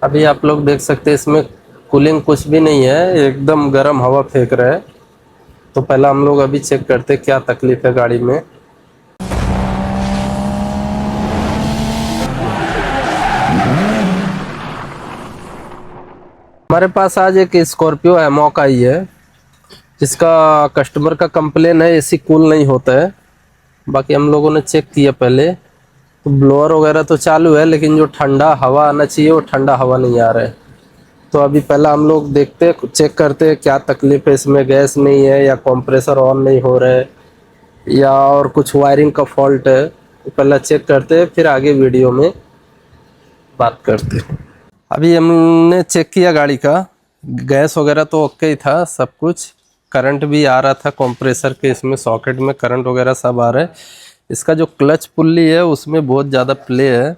अभी आप लोग देख सकते हैं इसमें कूलिंग कुछ भी नहीं है, एकदम गर्म हवा फेंक रहा है। तो पहला हम लोग अभी चेक करते क्या तकलीफ है गाड़ी में। हमारे पास आज एक स्कॉर्पियो एमॉक आई है, जिसका कस्टमर का कंप्लेन है एसी कूल नहीं होता है। बाकी हम लोगों ने चेक किया पहले, तो ब्लोअर वगैरह तो चालू है, लेकिन जो ठंडा हवा आना चाहिए वो ठंडा हवा नहीं आ रहा है। तो अभी पहला हम लोग देखते चेक करते क्या तकलीफ है, इसमें गैस नहीं है या कंप्रेसर ऑन नहीं हो रहा है या और कुछ वायरिंग का फॉल्ट है। तो पहला चेक करते फिर आगे वीडियो में बात करते। अभी हमने चेक किया गाड़ी का, गैस वगैरह तो ओके ही था सब कुछ। करंट भी आ रहा था कंप्रेसर के, इसमें सॉकेट में करंट वगैरह सब आ रहा है। इसका जो क्लच पुल्ली है उसमें बहुत ज़्यादा प्ले है।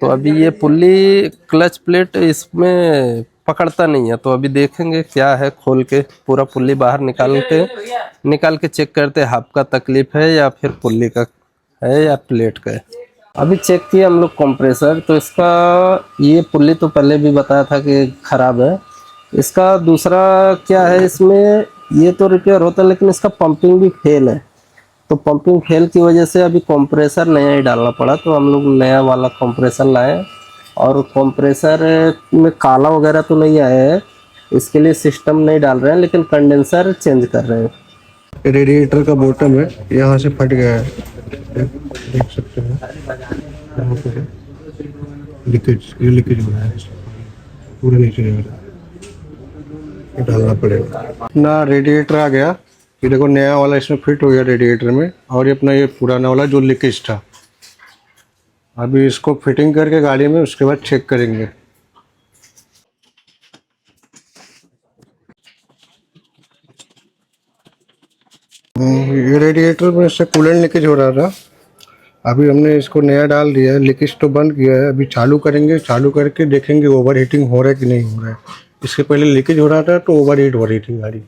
तो अभी ये पुल्ली क्लच प्लेट इसमें पकड़ता नहीं है, तो अभी देखेंगे क्या है, खोल के पूरा पुल्ली बाहर निकाल के चेक करते हैं हाफ का तकलीफ है या फिर पुल्ली का है या प्लेट का है। अभी चेक किया हम लोग कंप्रेसर, तो इसका ये पुल्ली तो पहले भी बताया था कि खराब है। इसका दूसरा क्या है, इसमें ये तो रिपेयर होता है लेकिन इसका पंपिंग भी फेल है। तो पंपिंग फेल की वजह से अभी कंप्रेसर नया ही डालना पड़ा, तो हम लोग नया वाला कंप्रेसर लाए। और कंप्रेसर में काला वगैरह तो नहीं आया है, इसके लिए सिस्टम नहीं डाल रहे हैं, लेकिन कंडेंसर चेंज कर रहे हैं। रेडिएटर का बॉटम है, यहाँ से फट गया है, देख सकते हैं। यहाँ पे लीकेज हो रहा है, पूरे नीचे डालना पड़ेगा ना। रेडिएटर आ गया, ये देखो नया वाला इसमें फिट हो गया रेडिएटर में, और ये अपना ये पुराना वाला जो लीकेज था। अभी इसको फिटिंग करके गाड़ी में उसके बाद चेक करेंगे। ये रेडिएटर में से कूलेंट लीकेज हो रहा था, अभी हमने इसको नया डाल दिया है, लीकेज तो बंद किया है। अभी चालू करेंगे, चालू करके देखेंगे ओवर हीटिंग हो रहा है कि नहीं हो रहा है। इसके पहले लीकेज हो रहा था तो ओवर हीट हो रही थी गाड़ी।